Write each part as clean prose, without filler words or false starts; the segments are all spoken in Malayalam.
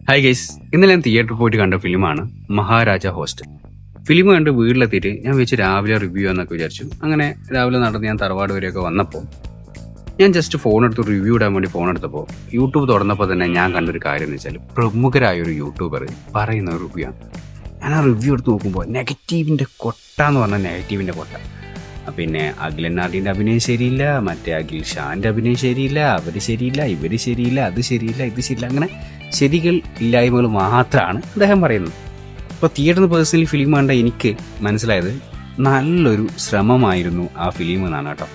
ഹായ് ഗൈസ്, ഇന്നലെ ഞാൻ തിയേറ്ററിൽ പോയിട്ട് കണ്ട ഫിലിമാണ് മഹാരാജ ഹോസ്റ്റൽ. ഫിലിം കണ്ട് വീട്ടിലെത്തിയിട്ട് ഞാൻ വെച്ച് രാവിലെ റിവ്യൂ എന്നൊക്കെ വിചാരിച്ചു. അങ്ങനെ രാവിലെ നടന്ന് ഞാൻ തറവാട് വരെയൊക്കെ വന്നപ്പോൾ ഞാൻ ജസ്റ്റ് ഫോൺ എടുത്ത് റിവ്യൂ ഇടാൻ വേണ്ടി ഫോൺ എടുത്തപ്പോൾ യൂട്യൂബ് തുറന്നപ്പോൾ തന്നെ ഞാൻ കണ്ടൊരു കാര്യം എന്ന് വെച്ചാൽ പ്രമുഖരായ ഒരു യൂട്യൂബർ പറയുന്ന ഒരു റിവ്യൂ ആണ്. ഞാൻ ആ റിവ്യൂ എടുത്ത് നോക്കുമ്പോൾ നെഗറ്റീവിൻ്റെ കൊട്ട എന്ന് പറഞ്ഞാൽ നെഗറ്റീവിൻ്റെ കൊട്ട. പിന്നെ അഖിലനാഥിൻ്റെ അഭിനയം ശരിയില്ല, മറ്റേ അഖിൽ ഷാൻ്റെ അഭിനയം ശരിയില്ല, അവർ ശരിയില്ല, ഇവർ ശരിയില്ല, അത് ശരിയില്ല, ഇത് ശരിയില്ല, അങ്ങനെ ശരികൾ ഇല്ലായ്മകൾ മാത്രമാണ് അദ്ദേഹം പറയുന്നത്. ഇപ്പോൾ തിയേറ്ററിൽ നിന്ന് പേഴ്സണലി ഫിലിം കണ്ട എനിക്ക് മനസ്സിലായത് നല്ലൊരു ശ്രമമായിരുന്നു ആ ഫിലിം എന്നാണ് കേട്ടോ.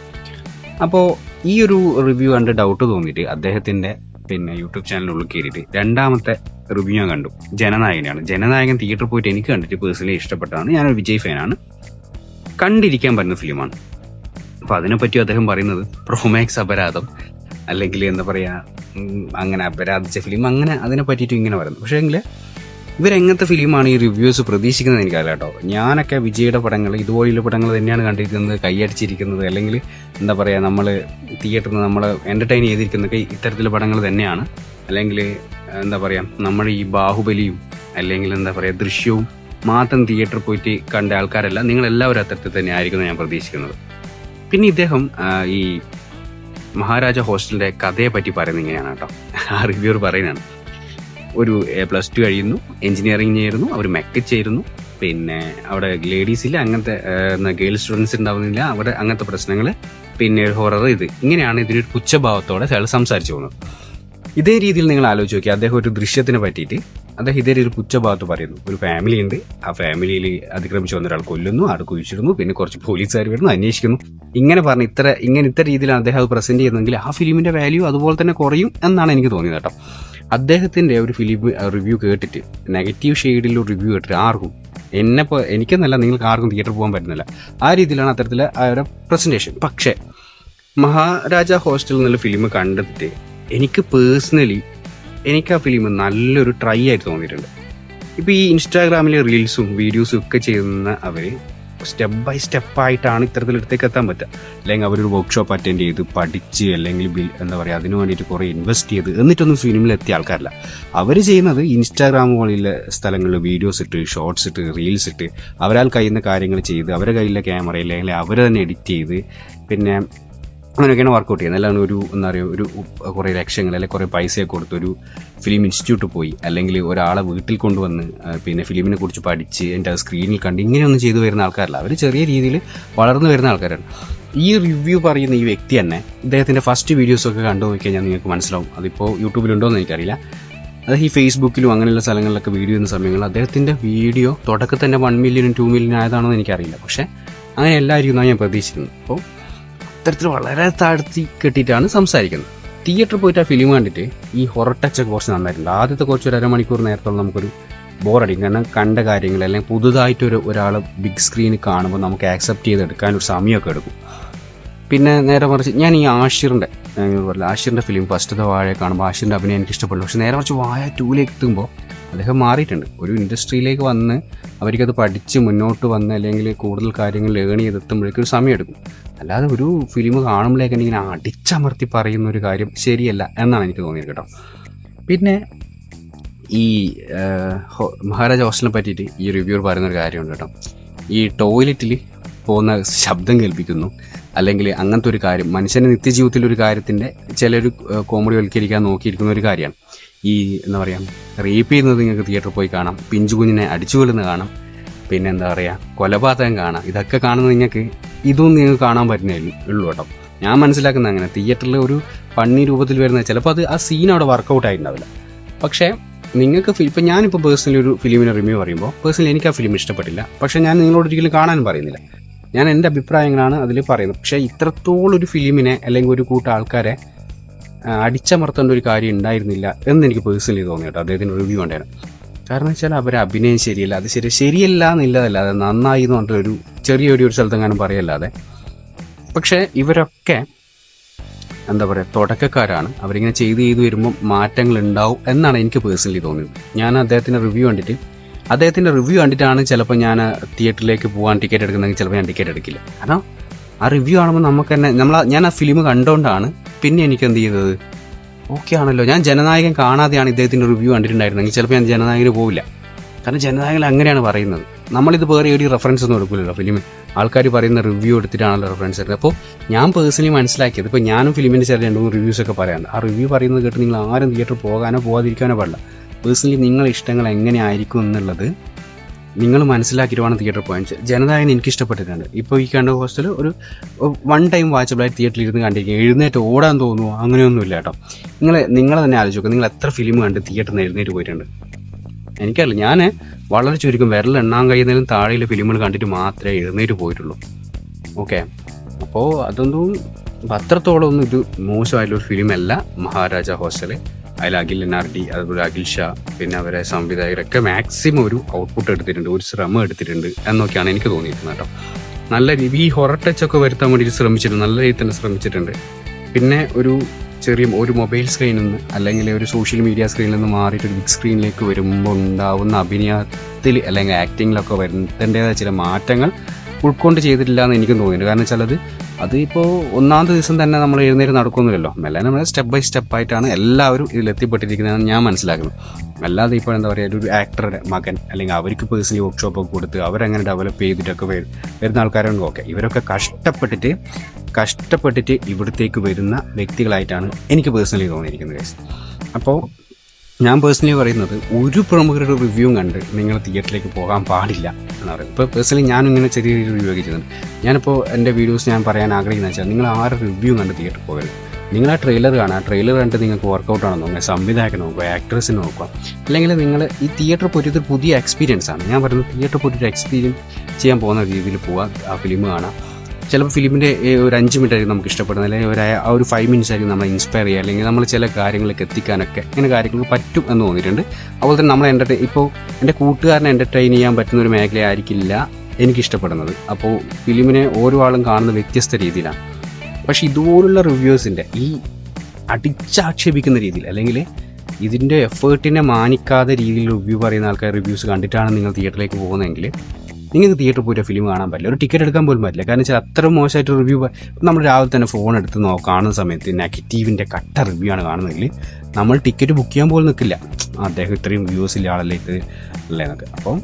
അപ്പോൾ ഈ ഒരു റിവ്യൂ കണ്ട് ഡൗട്ട് തോന്നിയിട്ട് അദ്ദേഹത്തിൻ്റെ യൂട്യൂബ് ചാനലിനുള്ളിൽ കയറിയിട്ട് രണ്ടാമത്തെ റിവ്യൂ ഞാൻ കണ്ടു. ജനനായകനാണ്. ജനനായകൻ തിയേറ്ററിൽ പോയിട്ട് എനിക്ക് കണ്ടിട്ട് പേഴ്സണലി ഇഷ്ടപ്പെട്ടതാണ്. ഞാനൊരു വിജയ് ഫാനാണ്. കണ്ടിരിക്കാൻ പറ്റുന്ന ഫിലിമാണ്. അപ്പോൾ അതിനെപ്പറ്റി അദ്ദേഹം പറയുന്നത് പ്രൊമാക്സ് അപരാധം, അല്ലെങ്കിൽ എന്താ പറയുക, അങ്ങനെ അപരാധിച്ച ഫിലിം, അങ്ങനെ അതിനെ പറ്റിയിട്ട് ഇങ്ങനെ പറയുന്നു. പക്ഷേ എങ്കിൽ ഇവരെങ്ങനത്തെ ഫിലിമാണ് ഈ റിവ്യൂസ് പ്രതീക്ഷിക്കുന്നത് എനിക്കല്ല കേട്ടോ. ഞാനൊക്കെ വിജയുടെ പടങ്ങൾ, ഇതുപോലെയുള്ള പടങ്ങൾ തന്നെയാണ് കണ്ടിരിക്കുന്നത്, കൈയടിച്ചിരിക്കുന്നത്, അല്ലെങ്കിൽ എന്താ പറയുക, നമ്മൾ തിയേറ്ററിൽ നിന്ന് നമ്മൾ എൻ്റർടൈൻ ചെയ്തിരിക്കുന്നതൊക്കെ ഇത്തരത്തിലുള്ള പടങ്ങൾ തന്നെയാണ്. അല്ലെങ്കിൽ എന്താ പറയുക, നമ്മൾ ഈ ബാഹുബലിയും അല്ലെങ്കിൽ എന്താ പറയുക ദൃശ്യവും മാത്രം തിയേറ്ററിൽ പോയിട്ട് കണ്ട ആൾക്കാരല്ല, നിങ്ങളെല്ലാവരും അത്തരത്തിൽ തന്നെ ആയിരിക്കും ഞാൻ പ്രതീക്ഷിക്കുന്നത്. പിന്നെ ഇദ്ദേഹം ഈ മഹാരാജ ഹോസ്റ്റലിൻ്റെ കഥയെ പറ്റി പറയുന്നത് ഇങ്ങനെയാണ് കേട്ടോ. ആ റിവ്യൂർ പറയുന്നതാണ്, ഒരു +2 കഴിയുന്നു, എഞ്ചിനീയറിംഗ് ചെയ്യുന്നു, അവർ മെക്കറ്റ് ചേരുന്നു, പിന്നെ അവിടെ ലേഡീസ് ഇല്ല, അങ്ങനത്തെ ഗേൾ സ്റ്റുഡൻസ് ഉണ്ടാവുന്നില്ല, അവിടെ അങ്ങനത്തെ പ്രശ്നങ്ങൾ, പിന്നെ ഹൊറർ, ഇത് ഇങ്ങനെയാണ് ഇതിനൊരു പുച്ഛഭാവത്തോടെ അയാൾ സംസാരിച്ചു പോകുന്നത്. ഇതേ രീതിയിൽ നിങ്ങൾ ആലോചിച്ച് നോക്കി, അദ്ദേഹം ഒരു ദൃശ്യത്തിനെ പറ്റിയിട്ട് അദ്ദേഹം ഇതേ ഒരു പുച്ഛഭാഗത്ത് പറയുന്നു. ഒരു ഫാമിലി ഉണ്ട്, ആ ഫാമിലിയിൽ അതിക്രമിച്ച് വന്ന ഒരാൾ കൊല്ലുന്നു, ആട് കുഴിച്ചിടുന്നു, പിന്നെ കുറച്ച് പോലീസുകാർ വരുന്നു, അന്വേഷിക്കുന്നു, ഇങ്ങനെ പറഞ്ഞ് ഇത്ര രീതിയിലാണ് അദ്ദേഹം അത് പ്രസന്റ് ചെയ്യുന്നതെങ്കിൽ ആ ഫിലിമിന്റെ വാല്യൂ അതുപോലെ തന്നെ കുറയും എന്നാണ് എനിക്ക് തോന്നിയത് കേട്ടോ. അദ്ദേഹത്തിന്റെ ഒരു ഫിലിം റിവ്യൂ കേട്ടിട്ട് നെഗറ്റീവ് ഷെയ്ഡിൽ റിവ്യൂ കേട്ടിട്ട് ആർക്കും, എനിക്കെന്നല്ല നിങ്ങൾക്ക് ആർക്കും തിയേറ്ററിൽ പോകാൻ പറ്റുന്നില്ല. ആ രീതിയിലാണ് അത്തരത്തിലെ അവരുടെ പ്രസന്റേഷൻ. പക്ഷേ മഹാരാജ ഹോസ്റ്റൽ എന്നുള്ള ഫിലിം കണ്ടിട്ട് എനിക്ക് പേഴ്സണലി ആ ഫിലിം നല്ലൊരു ട്രൈ ആയിട്ട് തോന്നിയിട്ടുണ്ട്. ഇപ്പോൾ ഈ ഇൻസ്റ്റാഗ്രാമിലെ റീൽസും വീഡിയോസും ഒക്കെ ചെയ്യുന്ന അവർ സ്റ്റെപ്പ് ബൈ സ്റ്റെപ്പായിട്ടാണ് ഇത്തരത്തിലെടുത്തേക്ക് എത്താൻ പറ്റുക. അല്ലെങ്കിൽ അവരൊരു വർക്ക്ഷോപ്പ് അറ്റൻഡ് ചെയ്ത് പഠിച്ച്, അല്ലെങ്കിൽ എന്താ പറയുക, അതിനു വേണ്ടിയിട്ട് കുറേ ഇൻവെസ്റ്റ് ചെയ്ത് എന്നിട്ടൊന്നും ഫിലിമിലെത്തിയ ആൾക്കാരല്ല. അവർ ചെയ്യുന്നത് ഇൻസ്റ്റാഗ്രാം പോലുള്ള സ്ഥലങ്ങളിൽ വീഡിയോസ് ഇട്ട്, ഷോർട്സ് ഇട്ട്, റീൽസ് ഇട്ട്, അവരാൽ കഴിയുന്ന കാര്യങ്ങൾ ചെയ്ത്, അവരുടെ കയ്യിലെ ക്യാമറയിൽ അല്ലെങ്കിൽ അവർ തന്നെ എഡിറ്റ് ചെയ്ത്, പിന്നെ അങ്ങനെയൊക്കെയാണ് വർക്കൗട്ട് ചെയ്യുന്നത്. അല്ലാണ്ട് എന്താ പറയുക, ഒരു കുറേ ലക്ഷങ്ങൾ അല്ലെങ്കിൽ കുറേ പൈസയൊക്കെ കൊടുത്ത് ഒരു ഫിലിം ഇൻസ്റ്റിറ്റ്യൂട്ട് പോയി, അല്ലെങ്കിൽ ഒരാളെ വീട്ടിൽ കൊണ്ടുവന്ന് പിന്നെ ഫിലിമിനെ കുറിച്ച് പഠിച്ച് എൻ്റെ സ്ക്രീനിൽ കണ്ട് ഇങ്ങനെയൊന്നും ചെയ്തു വരുന്ന ആൾക്കാരല്ല. അവർ ചെറിയ രീതിയിൽ വളർന്നു വരുന്ന ആൾക്കാരാണ്. ഈ റിവ്യൂ പറയുന്ന ഈ വ്യക്തി തന്നെ ഇദ്ദേഹത്തിൻ്റെ ഫസ്റ്റ് വീഡിയോസൊക്കെ കണ്ടു നോക്കിക്കഴിഞ്ഞാൽ നിങ്ങൾക്ക് മനസ്സിലാവും. അതിപ്പോൾ യൂട്യൂബിലുണ്ടോ എന്ന് എനിക്കറിയില്ല. അത് ഈ ഫേസ്ബുക്കിലും അങ്ങനെയുള്ള സ്ഥലങ്ങളിലൊക്കെ വീഡിയോ ചെയ്യുന്ന സമയങ്ങളിൽ അദ്ദേഹത്തിൻ്റെ വീഡിയോ തുടക്കത്തിൽ തന്നെ 1 മില്യനും 2 മില്യനും ആയതാണെന്ന് എനിക്കറിയില്ല. പക്ഷേ അങ്ങനെ എല്ലാവരും ഞാൻ പ്രതീക്ഷിക്കുന്നത്. അപ്പോൾ ഇത്തരത്തിൽ വളരെ താഴ്ത്തി കെട്ടിയിട്ടാണ് സംസാരിക്കുന്നത്. തിയേറ്ററിൽ പോയിട്ട് ആ ഫിലിം കണ്ടിട്ട് ഈ ഹൊറർ ടച്ചൊക്കെ കുറച്ച് നന്നായിട്ടുണ്ട്. ആദ്യത്തെ കുറച്ച് 1.5 മണിക്കൂർ നേരത്തോളം നമുക്കൊരു ബോറടിക്കും. കാരണം കണ്ട കാര്യങ്ങൾ അല്ലെങ്കിൽ പുതുതായിട്ട് ഒരാൾ ബിഗ് സ്ക്രീനിൽ കാണുമ്പോൾ നമുക്ക് ആക്സെപ്റ്റ് ചെയ്തെടുക്കാനൊരു സമയമൊക്കെ എടുക്കും. പിന്നെ നേരെ മറിച്ച് ഞാൻ ഈ ആഷിറിൻ്റെ ഫിലിം ഫസ്റ്റത്തെ വാഴയെ കാണുമ്പോൾ ആഷിറിൻ്റെ അഭിനയം എനിക്ക് ഇഷ്ടപ്പെട്ടു. പക്ഷേ നേരെ മറിച്ച് വാഴ 2ലേക്ക് എത്തുമ്പോൾ അദ്ദേഹം മാറിയിട്ടുണ്ട്. ഒരു ഇൻഡസ്ട്രിയിലേക്ക് വന്ന് അവർക്കത് പഠിച്ച് മുന്നോട്ട് വന്ന് അല്ലെങ്കിൽ കൂടുതൽ കാര്യങ്ങൾ ലേൺ ചെയ്തെത്തുമ്പോഴേക്കൊരു സമയമെടുക്കും. അല്ലാതെ ഒരു ഫിലിം കാണുമ്പോഴേക്കും ഇങ്ങനെ അടിച്ചമർത്തി പറയുന്ന ഒരു കാര്യം ശരിയല്ല എന്നാണ് എനിക്ക് തോന്നിയത് കേട്ടോ. പിന്നെ ഈ മഹാരാജ ഹോസ്റ്റലിനെ പറ്റിയിട്ട് ഈ റിവ്യൂർ പറയുന്നൊരു കാര്യമുണ്ട് കേട്ടോ. ഈ ടോയ്ലറ്റിൽ പോകുന്ന ശബ്ദം കേൾപ്പിക്കുന്നു, അല്ലെങ്കിൽ അങ്ങനത്തെ ഒരു കാര്യം മനുഷ്യൻ്റെ നിത്യജീവിതത്തിലൊരു കാര്യത്തിൻ്റെ ചിലർ കോമഡി വൽക്കരിക്കാൻ നോക്കിയിരിക്കുന്ന ഒരു കാര്യമാണ്. ഈ എന്താ പറയുക, റേപ്പ് ചെയ്യുന്നത് നിങ്ങൾക്ക് തിയേറ്ററിൽ പോയി കാണാം, പിഞ്ചു കുഞ്ഞിനെ അടിച്ചു കൊല്ലുന്നത് കാണാം, പിന്നെ എന്താ പറയുക കൊലപാതകം കാണാം. ഇതൊക്കെ കാണുന്നത് നിങ്ങൾക്ക് ഇതൊന്നും നിങ്ങൾക്ക് കാണാൻ പറ്റുന്നേ കേട്ടോ. ഞാൻ മനസ്സിലാക്കുന്നത് അങ്ങനെ തിയേറ്ററിൽ ഒരു പണ്ണി രൂപത്തിൽ വരുന്നത് ചിലപ്പോൾ ആ സീൻ അവിടെ വർക്കൗട്ട് ആയിട്ടുണ്ടാവില്ല. പക്ഷേ നിങ്ങൾക്ക് ഇപ്പം ഞാനിപ്പോൾ പേഴ്സണലി ഒരു ഫിലിമിനെ റിവ്യൂ പറയുമ്പോൾ പേഴ്സണലി എനിക്ക് ആ ഫിലിം ഇഷ്ടപ്പെട്ടില്ല. പക്ഷേ ഞാൻ നിങ്ങളോട് ഒരിക്കലും കാണാനും പറയുന്നില്ല. ഞാൻ എൻ്റെ അഭിപ്രായങ്ങളാണ് അതിൽ പറയുന്നത്. പക്ഷേ ഇത്രത്തോളം ഒരു ഫിലിമിനെ അല്ലെങ്കിൽ ഒരു കൂട്ടം ആൾക്കാരെ അടിച്ചമർത്തേണ്ട ഒരു കാര്യം ഉണ്ടായിരുന്നില്ല എന്ന് എനിക്ക് പേഴ്സണലി തോന്നി കേട്ടോ. അദ്ദേഹത്തിൻ്റെ റിവ്യൂ ഉണ്ടായിരുന്നു. കാരണം വെച്ചാൽ അവരെ അഭിനയം ശരിയല്ല, അത് ശരിയല്ല എന്നില്ലതല്ല, അത് നന്നായി എന്ന് പറഞ്ഞിട്ടൊരു ചെറിയൊരു സ്ഥലത്തെങ്ങാനും പറയല്ലാതെ. പക്ഷേ ഇവരൊക്കെ എന്താ പറയുക, തുടക്കക്കാരാണ്. അവരിങ്ങനെ ചെയ്ത് വരുമ്പോൾ മാറ്റങ്ങൾ ഉണ്ടാവും എന്നാണ് എനിക്ക് പേഴ്സണലി തോന്നിയത്. ഞാൻ അദ്ദേഹത്തിൻ്റെ റിവ്യൂ കണ്ടിട്ടാണ് ചിലപ്പോൾ ഞാൻ തിയേറ്ററിലേക്ക് പോകാൻ ടിക്കറ്റ് എടുക്കുന്നതെങ്കിൽ ചിലപ്പോൾ ഞാൻ ടിക്കറ്റ് എടുക്കില്ല. കാരണം ആ റിവ്യൂ കാണുമ്പോൾ നമുക്ക് തന്നെ ഞാൻ ആ ഫിലിം കണ്ടുകൊണ്ടാണ് പിന്നെ എനിക്ക് എന്ത് ചെയ്തത് ഓക്കെ ആണല്ലോ. ഞാൻ ജനനായകൻ കാണാതെയാണ് ഇദ്ദേഹത്തിൻ്റെ റിവ്യൂ കണ്ടിട്ടുണ്ടായിരുന്നെങ്കിൽ ചിലപ്പോൾ ഞാൻ ജനനായകന് പോവില്ല. കാരണം ജനനായകൻ അങ്ങനെയാണ് പറയുന്നത്. നമ്മളിത് വേറെ ഒരു റെഫറൻസ് ഒന്നും എടുക്കില്ലല്ലോ. ഫിലിം ആൾക്കാർ പറയുന്ന റിവ്യൂ എടുത്തിട്ടാണല്ലോ റെഫറൻസ് എടുക്കുന്നത്. അപ്പോൾ ഞാൻ പേഴ്സണലി മനസ്സിലാക്കിയത്, ഇപ്പോൾ ഞാനും ഫിലിമിൻ്റെ ചില 2-3 റിവ്യൂസൊക്കെ പറയാറുണ്ട്. ആ റിവ്യൂ പറയുന്നത് കേട്ട് നിങ്ങൾ ആരും തിയേറ്ററിൽ പോകാനോ പോകാതിരിക്കാനോ പാടില്ല. പേഴ്സണലി നിങ്ങളുടെ ഇഷ്ടങ്ങൾ എങ്ങനെയായിരിക്കും എന്നുള്ളത് നിങ്ങൾ മനസ്സിലാക്കിയിട്ട് വേണം തിയേറ്ററിൽ പോകാൻ. ജനനായകൻ എനിക്ക് ഇഷ്ടപ്പെട്ടിട്ടുണ്ട്. ഇപ്പോൾ ഈ കണ്ട ഹോസ്റ്റൽ ഒരു 1 ടൈം വാച്ചബിളായി തിയേറ്ററിൽ ഇരുന്ന് കണ്ടിരിക്കുക. എഴുന്നേറ്റ് ഓടാൻ തോന്നുമോ? അങ്ങനെയൊന്നുമില്ല കേട്ടോ. നിങ്ങൾ തന്നെ ആലോചിക്കുക, നിങ്ങൾ എത്ര ഫിലിം കണ്ട് തിയേറ്ററിൽ നിന്ന് എഴുന്നേറ്റ് പോയിട്ടുണ്ട്? എനിക്കറിയില്ല. ഞാൻ വളരെ ചുരുക്കം വിരൽ എണ്ണാൻ കഴിയുന്നതിലും താഴെയുള്ള ഫിലിമുകൾ കണ്ടിട്ട് മാത്രമേ എഴുന്നേറ്റ് പോയിട്ടുള്ളൂ. ഓക്കെ, അപ്പോൾ അതൊന്നും അത്രത്തോളം ഒന്നും ഇത് മോശമായിട്ടുള്ളൊരു ഫിലിമല്ല മഹാരാജ ഹോസ്റ്റൽ. അതിൽ അഖിൽ NRD, അതുപോലെ അഖിൽ ഷാ, പിന്നെ അവരെ സംവിധായകരൊക്കെ മാക്സിമം ഒരു ഔട്ട്പുട്ട് എടുത്തിട്ടുണ്ട്, ഒരു ശ്രമം എടുത്തിട്ടുണ്ട് എന്നൊക്കെയാണ് എനിക്ക് തോന്നിയിരിക്കുന്നത് കേട്ടോ. നല്ല രീതി ഈ ഹൊറർ ടച്ചൊക്കെ വരുത്താൻ വേണ്ടിയിട്ട് ശ്രമിച്ചിട്ടുണ്ട്, നല്ല രീതിയിൽ തന്നെ ശ്രമിച്ചിട്ടുണ്ട്. പിന്നെ ഒരു മൊബൈൽ സ്ക്രീനിൽ നിന്ന് അല്ലെങ്കിൽ ഒരു സോഷ്യൽ മീഡിയ സ്ക്രീനിൽ നിന്ന് മാറിയിട്ട് ഒരു ബിഗ് സ്ക്രീനിലേക്ക് വരുമ്പോൾ ഉണ്ടാവുന്ന അഭിനയത്തിൽ അല്ലെങ്കിൽ ആക്ടിങ്ങിലൊക്കെ വരുത്തേണ്ടതായ ചില മാറ്റങ്ങൾ ഉൾക്കൊണ്ട് ചെയ്തിട്ടില്ല എന്ന് എനിക്കും തോന്നിയിട്ടുണ്ട്. കാരണം വെച്ചാൽ അതിപ്പോൾ ഒന്നാമത്തെ ദിവസം തന്നെ നമ്മൾ എഴുന്നേറ്റ് നടക്കുന്നില്ലല്ലോ. മെല്ലെ നമ്മൾ സ്റ്റെപ്പ് ബൈ സ്റ്റെപ്പായിട്ടാണ് എല്ലാവരും ഇതിലെത്തിപ്പെട്ടിരിക്കുന്നതെന്ന് ഞാൻ മനസ്സിലാക്കുന്നു. അല്ലാതെ ഇപ്പോൾ എന്താ പറയുക, ഒരു ആക്ടറുടെ മകൻ അല്ലെങ്കിൽ അവർക്ക് പേഴ്സണലി വർക്ക്ഷോപ്പൊക്കെ കൊടുത്ത് അവരങ്ങനെ ഡെവലപ്പ് ചെയ്തിട്ടൊക്കെ വരുന്ന ആൾക്കാരുണ്ട്. ഓക്കെ, ഇവരൊക്കെ കഷ്ടപ്പെട്ടിട്ട് ഇവിടത്തേക്ക് വരുന്ന വ്യക്തികളായിട്ടാണ് എനിക്ക് പേഴ്സണലി തോന്നിയിരിക്കുന്നത്. അപ്പോൾ ഞാൻ പേഴ്സണലി പറയുന്നത്, ഒരു പ്രമുഖരുടെ റിവ്യൂവും കണ്ട് നിങ്ങൾ തിയേറ്ററിലേക്ക് പോകാൻ പാടില്ല എന്ന് പറയും. ഇപ്പോൾ പേഴ്സണലി ഞാനും ഇങ്ങനെ ചെറിയ റിവ്യൂ ഒക്കെ ചെയ്യുന്നുണ്ട്. ഞാനിപ്പോൾ എൻ്റെ വീഡിയോസ് ഞാൻ പറയാൻ ആഗ്രഹിക്കുന്നത് വെച്ചാൽ, നിങ്ങൾ ആരും റിവ്യൂ കണ്ട് തിയേറ്ററിൽ പോകരുത്. നിങ്ങൾ ആ ട്രെയിലർ കാണുക, ട്രെയിലർ കണ്ട് നിങ്ങൾക്ക് വർക്കൗട്ടാണെന്ന് നോക്കുക, സംവിധായകനെ നോക്കുക, ആക്ട്രസിനെ നോക്കുക. അല്ലെങ്കിൽ നിങ്ങൾ ഈ തിയേറ്ററിൽ പോയിട്ട് ഒരു പുതിയ എക്സ്പീരിയൻസ് ആണ്. ഞാൻ പറയുന്നത് തിയേറ്ററിൽ പോയിട്ട് എക്സ്പീരിയൻസ് ചെയ്യാൻ പോകുന്ന രീതിയിൽ പോവുക, ആ ഫിലിം കാണാം. ചിലപ്പോൾ ഫിലിമിൻ്റെ ഒരു 5 മിനിറ്റ് ആയിരിക്കും നമുക്ക് ഇഷ്ടപ്പെടുന്നത്, അല്ലെങ്കിൽ ആ ഒരു 5 മിനിറ്റ്സ് ആയിരിക്കും നമ്മളെ ഇൻസ്പയർ ചെയ്യുക, അല്ലെങ്കിൽ നമ്മൾ ചില കാര്യങ്ങളിലേക്ക് എത്തിക്കാനൊക്കെ ഇങ്ങനെ കാര്യങ്ങൾ പറ്റും എന്ന് തോന്നിയിട്ടുണ്ട്. അതുപോലെ തന്നെ നമ്മൾ ഇപ്പോൾ എൻ്റെ കൂട്ടുകാരനെ എൻ്റർടൈൻ ചെയ്യാൻ പറ്റുന്ന ഒരു മേഖലയായിരിക്കില്ല എനിക്കിഷ്ടപ്പെടുന്നത്. അപ്പോൾ ഫിലിമിനെ ഓരോ ആളും കാണുന്ന വ്യത്യസ്ത രീതിയിലാണ്. പക്ഷേ ഇതുപോലുള്ള റിവ്യൂസിൻ്റെ ഈ അടിച്ചാക്ഷേപിക്കുന്ന രീതിയിൽ, അല്ലെങ്കിൽ ഇതിൻ്റെ എഫേർട്ടിനെ മാനിക്കാതെ രീതിയിൽ റിവ്യൂ പറയുന്ന ആൾക്കാർ റിവ്യൂസ് കണ്ടിട്ടാണ് നിങ്ങൾ തിയേറ്ററിലേക്ക് പോകുന്നതെങ്കിൽ നിങ്ങൾക്ക് തിയേറ്ററിൽ പോയിട്ട് ഫിലിം കാണാൻ പറ്റില്ല, ഒരു ടിക്കറ്റ് എടുക്കാൻ പോലും പറ്റില്ല. കാരണം വെച്ചാൽ അത്ര മോശമായിട്ട് റിവ്യൂ. നമ്മൾ രാവിലെ തന്നെ ഫോൺ എടുത്ത് കാണുന്ന സമയത്ത് നെഗറ്റീവിൻ്റെ കട്ട റിവ്യൂ ആണ് കാണുന്നതെങ്കിൽ നമ്മൾ ടിക്കറ്റ് ബുക്ക് ചെയ്യാൻ പോലും നിൽക്കില്ല. അദ്ദേഹം ഇത്രയും വ്യൂസ് ഇല്ല ആളല്ലേ ഇത് അല്ലേ എന്നൊക്കെ. അപ്പം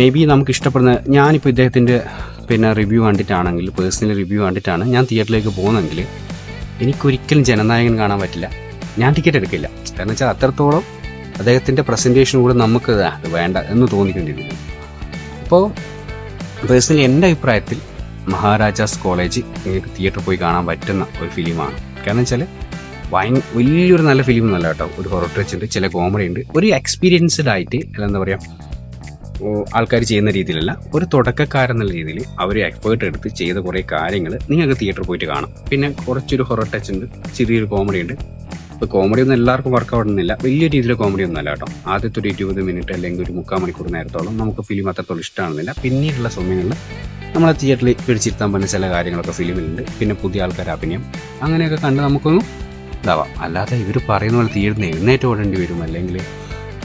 മേ ബി നമുക്ക് ഇഷ്ടപ്പെടുന്ന, ഞാനിപ്പോൾ ഇദ്ദേഹത്തിൻ്റെ റിവ്യൂ കണ്ടിട്ടാണെങ്കിൽ, പേഴ്സണലി റിവ്യൂ കണ്ടിട്ടാണ് ഞാൻ തിയേറ്ററിലേക്ക് പോകുന്നതെങ്കിൽ എനിക്കൊരിക്കലും ജനനായകൻ കാണാൻ പറ്റില്ല, ഞാൻ ടിക്കറ്റ് എടുക്കില്ല. കാരണം വെച്ചാൽ അത്രത്തോളം അദ്ദേഹത്തിൻ്റെ പ്രസൻറ്റേഷൻ കൂടെ നമുക്ക് അത് വേണ്ട എന്ന് തോന്നിക്കൊണ്ടിരിക്കുന്നു. അപ്പോൾ പേഴ്സണലി എൻ്റെ അഭിപ്രായത്തിൽ മഹാരാജാസ് കോളേജ് നിങ്ങൾക്ക് തിയേറ്ററിൽ പോയി കാണാൻ പറ്റുന്ന ഒരു ഫിലിമാണ്. കാരണം വെച്ചാൽ വലിയൊരു നല്ല ഫിലിം എന്നല്ല കേട്ടോ, ഒരു ഹൊറർ ടച്ച് ഉണ്ട്, ചില കോമഡി ഉണ്ട്, ഒരു എക്സ്പീരിയൻസ്ഡ് ആയിട്ട് എന്താ പറയുക ആൾക്കാർ ചെയ്യുന്ന രീതിയിലല്ല, ഒരു തുടക്കക്കാരെന്നുള്ള രീതിയിൽ അവർ എഫേർട്ട് എടുത്ത് ചെയ്ത കുറേ കാര്യങ്ങൾ നിങ്ങൾക്ക് തിയേറ്ററിൽ പോയിട്ട് കാണാം. പിന്നെ കുറച്ചൊരു ഹൊറർ ടച്ച് ഉണ്ട്, ചെറിയൊരു കോമഡി ഉണ്ട്. ഇപ്പോൾ കോമഡി ഒന്നും എല്ലാവർക്കും വർക്കൗട്ടുന്നില്ല, വലിയ രീതിയിൽ കോമഡി ഒന്നും അല്ല കേട്ടോ. ആദ്യത്തെ ഒരു 20 മിനിറ്റ് അല്ലെങ്കിൽ ഒരു 3/4 മണിക്കൂർ നേരത്തോളം നമുക്ക് ഫിലിം അത്രത്തോളം ഇഷ്ടമാണെന്നില്ല. പിന്നീടുള്ള സമയങ്ങളിൽ നമ്മളെ തിയേറ്ററിൽ പിടിച്ചിരുത്താൻ പറ്റുന്ന ചില കാര്യങ്ങളൊക്കെ ഫിലിമിലുണ്ട്. പിന്നെ പുതിയ ആൾക്കാർ അഭിനയം അങ്ങനെയൊക്കെ കണ്ട് നമുക്കൊന്നും ഇതാവാം. അല്ലാതെ ഇവർ പറയുന്ന പോലെ തീർന്ന് എഴുന്നേറ്റ് ഓടേണ്ടി വരും. അല്ലെങ്കിൽ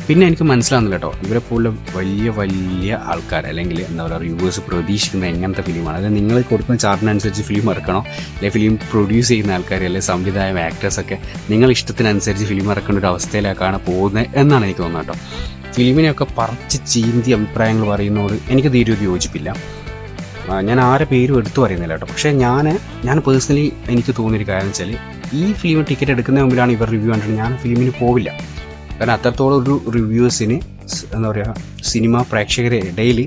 പിന്നെ എനിക്ക് മനസ്സിലാവുന്നില്ല കേട്ടോ, ഇവരെ പോലെ വലിയ ആൾക്കാർ അല്ലെങ്കിൽ എന്താ പറയുക റിവ്യൂവേഴ്സ് പ്രതീക്ഷിക്കുന്ന എങ്ങനത്തെ ഫിലിമാണ്. അതായത് നിങ്ങൾ കൊടുക്കുന്ന ചാർട്ടിനനുസരിച്ച് ഫിലിം ഇറക്കണോ, അല്ലെങ്കിൽ ഫിലിം പ്രൊഡ്യൂസ് ചെയ്യുന്ന ആൾക്കാർ അല്ലെങ്കിൽ സംവിധായക ആക്ടേഴ്സൊക്കെ നിങ്ങൾ ഇഷ്ടത്തിനനുസരിച്ച് ഫിലിം ഇറക്കേണ്ട ഒരു അവസ്ഥയിലേക്കാണ് പോകുന്നത് എന്നാണ് എനിക്ക് തോന്നുന്നത് കേട്ടോ. ഫിലിമിനെയൊക്കെ പറിച്ച് ചീന്തി അഭിപ്രായങ്ങൾ പറയുന്നതോട് എനിക്ക് തീരെ യോജിപ്പില്ല. ഞാൻ ആരെ പേരും എടുത്തു പറയുന്നില്ല കേട്ടോ. പക്ഷേ ഞാൻ പേഴ്സണലി എനിക്ക് തോന്നിയൊരു കാര്യം വെച്ചാൽ, ഈ ഫിലിം ടിക്കറ്റ് എടുക്കുന്നതിന് മുമ്പിലാണ് ഇവർ റിവ്യൂ കണ്ടിട്ട് ഞാൻ ഫിലിമിന് പോവില്ല. കാരണം അത്രത്തോളം ഒരു റിവ്യൂസിന് എന്താ പറയുക സിനിമ പ്രേക്ഷകരെ ഇടയിൽ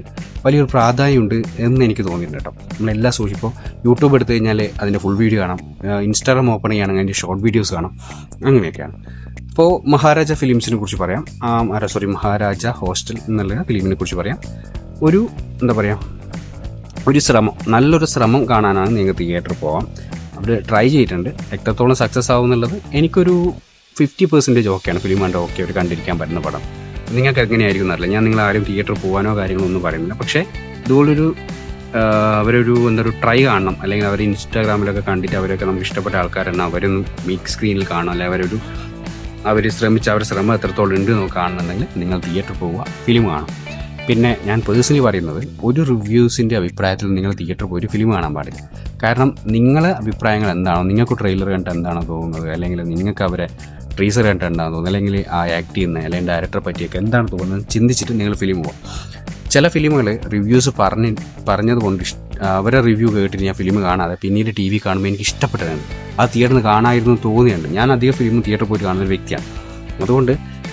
വലിയൊരു പ്രാധാന്യമുണ്ട് എന്ന് എനിക്ക് തോന്നിയിട്ടുണ്ട് കേട്ടോ. നമ്മളെല്ലാ ഇപ്പോൾ യൂട്യൂബ് എടുത്തു കഴിഞ്ഞാൽ അതിൻ്റെ ഫുൾ വീഡിയോ കാണാം, ഇൻസ്റ്റാഗ്രാം ഓപ്പൺ ചെയ്യുകയാണെങ്കിൽ അതിൻ്റെ ഷോർട്ട് വീഡിയോസ് കാണാം, അങ്ങനെയൊക്കെയാണ്. ഇപ്പോൾ മഹാരാജ ഫിലിംസിനെ കുറിച്ച് പറയാം, മഹാരാജ ഹോസ്റ്റൽ എന്നുള്ള ഫിലിമിനെ കുറിച്ച് പറയാം. എന്താ പറയുക ഒരു നല്ലൊരു ശ്രമം കാണാനാണ് നിങ്ങൾക്ക് തിയേറ്ററിൽ പോകാം. അവർ ട്രൈ ചെയ്തിട്ടുണ്ട്. എത്രത്തോളം സക്സസ് ആവും എന്നുള്ളത് എനിക്കൊരു 50% ഓക്കെയാണ്. ഫിലിം കണ്ട ഓക്കെ അവർ കണ്ടിരിക്കാൻ പറ്റുന്ന പടം. നിങ്ങൾക്ക് എങ്ങനെയായിരിക്കും എന്നറിയില്ല. ഞാൻ നിങ്ങൾ ആരും തിയേറ്ററിൽ പോകാനോ കാര്യങ്ങളോ ഒന്നും പറയുന്നില്ല. പക്ഷേ ഇതുപോലൊരു അവരൊരു ട്രൈ കാണണം. അല്ലെങ്കിൽ അവർ ഇൻസ്റ്റാഗ്രാമിലൊക്കെ കണ്ടിട്ട് അവരൊക്കെ നമുക്ക് ഇഷ്ടപ്പെട്ട ആൾക്കാരാണ്, അവരൊന്ന് ബിഗ് സ്ക്രീനിൽ കാണണം. അല്ലെങ്കിൽ അവർ ശ്രമിച്ച അവരുടെ ശ്രമം എത്രത്തോളം ഉണ്ട് എന്ന് കാണുന്നുണ്ടെങ്കിൽ നിങ്ങൾ തിയേറ്ററിൽ പോവുക, ഫിലിം കാണും. പിന്നെ ഞാൻ പേഴ്സണലി പറയുന്നത്, ഒരു റിവ്യൂസിൻ്റെ അഭിപ്രായത്തിൽ നിങ്ങൾ തിയേറ്ററിൽ പോയി ഒരു ഫിലിം കാണാൻ പാടില്ല. കാരണം നിങ്ങളെ അഭിപ്രായങ്ങൾ എന്താണോ, നിങ്ങൾക്ക് ട്രെയിലർ കണ്ടിട്ട് എന്താണോ തോന്നുന്നത്, അല്ലെങ്കിൽ നിങ്ങൾക്ക് അവരെ ട്രീസർ കണ്ടിട്ട് എന്താണോ തോന്നുന്നത്, അല്ലെങ്കിൽ ആ ആക്ട് ചെയ്യുന്ന അല്ലെങ്കിൽ ഡയറക്ടറെ പറ്റിയൊക്കെ എന്താണ് തോന്നുന്നത് ചിന്തിച്ചിട്ട് നിങ്ങൾ ഫിലിം പോകും. ചില ഫിലിമുകൾ റിവ്യൂസ് പറഞ്ഞത് കൊണ്ട് അവരെ റിവ്യൂ കേട്ടിട്ട് ഞാൻ ഫിലിം കാണാതെ പിന്നീട് ടി വി കാണുമ്പോൾ എനിക്ക് ഇഷ്ടപ്പെട്ടതാണ്, ആ തിയേറ്ററിൽ കാണാമായിരുന്നു തോന്നിയുണ്ട്. ഞാൻ അധികം ഫിലിം തിയേറ്ററിൽ പോയിട്ട് കാണുന്ന ഒരു വ്യക്തിയാണ്. അതുകൊണ്ട്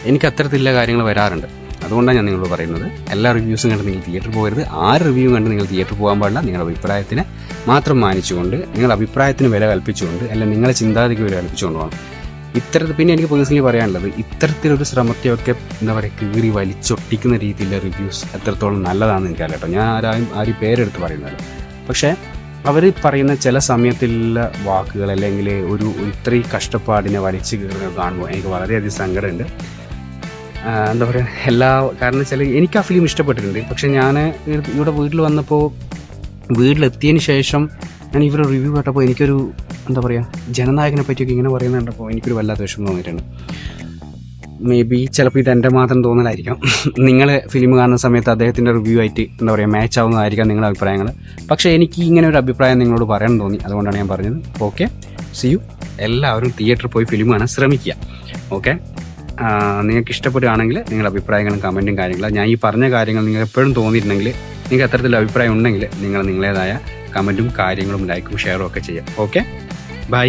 എനിക്ക് അത്തരത്തിലുള്ള കാര്യങ്ങൾ വരാറുണ്ട്. അതുകൊണ്ടാണ് ഞാൻ നിങ്ങളോട് പറയുന്നത്, എല്ലാ റിവ്യൂസും കണ്ട് നിങ്ങൾ തിയേറ്ററിൽ പോകരുത്. ആര് റിവ്യൂ കണ്ട് നിങ്ങൾ തിയേറ്ററിൽ പോകാൻ പാടില്ല. നിങ്ങളുടെ അഭിപ്രായത്തിന് മാത്രം മാനിച്ചുകൊണ്ട്, നിങ്ങളുടെ അഭിപ്രായത്തിന് വില കൽപ്പിച്ചുകൊണ്ട്, അല്ലെങ്കിൽ നിങ്ങളെ ചിന്താഗതിക്ക് വില കൽപ്പിച്ചുകൊണ്ട് വേണം പിന്നെ എനിക്ക് പേഴ്സണലി പറയാനുള്ളത്, ഇത്തരത്തിലൊരു ശ്രമത്തെയൊക്കെ എന്താ പറയുക കീറി വലിച്ചൊട്ടിക്കുന്ന രീതിയിലുള്ള റിവ്യൂസ് എത്രത്തോളം നല്ലതാണെന്ന് എനിക്കറിയാം കേട്ടോ. ഞാൻ ആരും പേരെടുത്ത് പറയുന്നത്, പക്ഷേ അവർ പറയുന്ന ചില സമയത്തുള്ള വാക്കുകൾ അല്ലെങ്കിൽ ഒരു ഇത്രയും കഷ്ടപ്പാടിനെ വലിച്ചു കീറുന്നത് കാണുമ്പോൾ എനിക്ക് വളരെയധികം സങ്കടമുണ്ട്. എന്താ പറയുക, കാരണം വെച്ചാൽ എനിക്ക് ആ ഫിലിം ഇഷ്ടപ്പെട്ടിട്ടുണ്ട്. പക്ഷെ ഞാൻ ഇവിടെ വീട്ടിൽ വന്നപ്പോൾ, വീട്ടിലെത്തിയതിന് ശേഷം ഞാൻ ഇവരുടെ റിവ്യൂ കേട്ടപ്പോൾ എനിക്കൊരു എന്താ പറയുക, ജനനായകനെ പറ്റിയൊക്കെ ഇങ്ങനെ പറയുന്നത് കണ്ടപ്പോൾ എനിക്കൊരു വല്ലാത്ത വിഷമം തോന്നിയിട്ടുണ്ട്. മേ ബി ചിലപ്പോൾ ഇത് എൻ്റെ മാത്രം തോന്നലായിരിക്കാം. നിങ്ങൾ ഫിലിം കാണുന്ന സമയത്ത് അദ്ദേഹത്തിൻ്റെ റിവ്യൂ ആയിട്ട് എന്താ പറയുക മാച്ച് ആവുന്നതായിരിക്കാം നിങ്ങളുടെ അഭിപ്രായങ്ങൾ. പക്ഷേ എനിക്ക് ഇങ്ങനെ ഒരു അഭിപ്രായം നിങ്ങളോട് പറയാൻ തോന്നി, അതുകൊണ്ടാണ് ഞാൻ പറഞ്ഞത്. Okay, see you. എല്ലാവരും തിയേറ്ററിൽ പോയി ഫിലിം കാണാൻ ശ്രമിക്കുക. ഓക്കെ, നിങ്ങൾക്ക് ഇഷ്ടപ്പെടുകയാണെങ്കിൽ നിങ്ങളുടെ അഭിപ്രായങ്ങളും കമൻറ്റും കാര്യങ്ങളും, ഞാൻ ഈ പറഞ്ഞ കാര്യങ്ങൾ നിങ്ങൾക്ക് എപ്പോഴും തോന്നിയിട്ടുണ്ടെങ്കിൽ, നിങ്ങൾക്ക് അത്തരത്തിലുള്ള അഭിപ്രായം ഉണ്ടെങ്കിൽ നിങ്ങൾ നിങ്ങളേതായ കമൻറ്റും കാര്യങ്ങളും ലൈക്കും ഷെയറും ഒക്കെ ചെയ്യാം. Okay, by.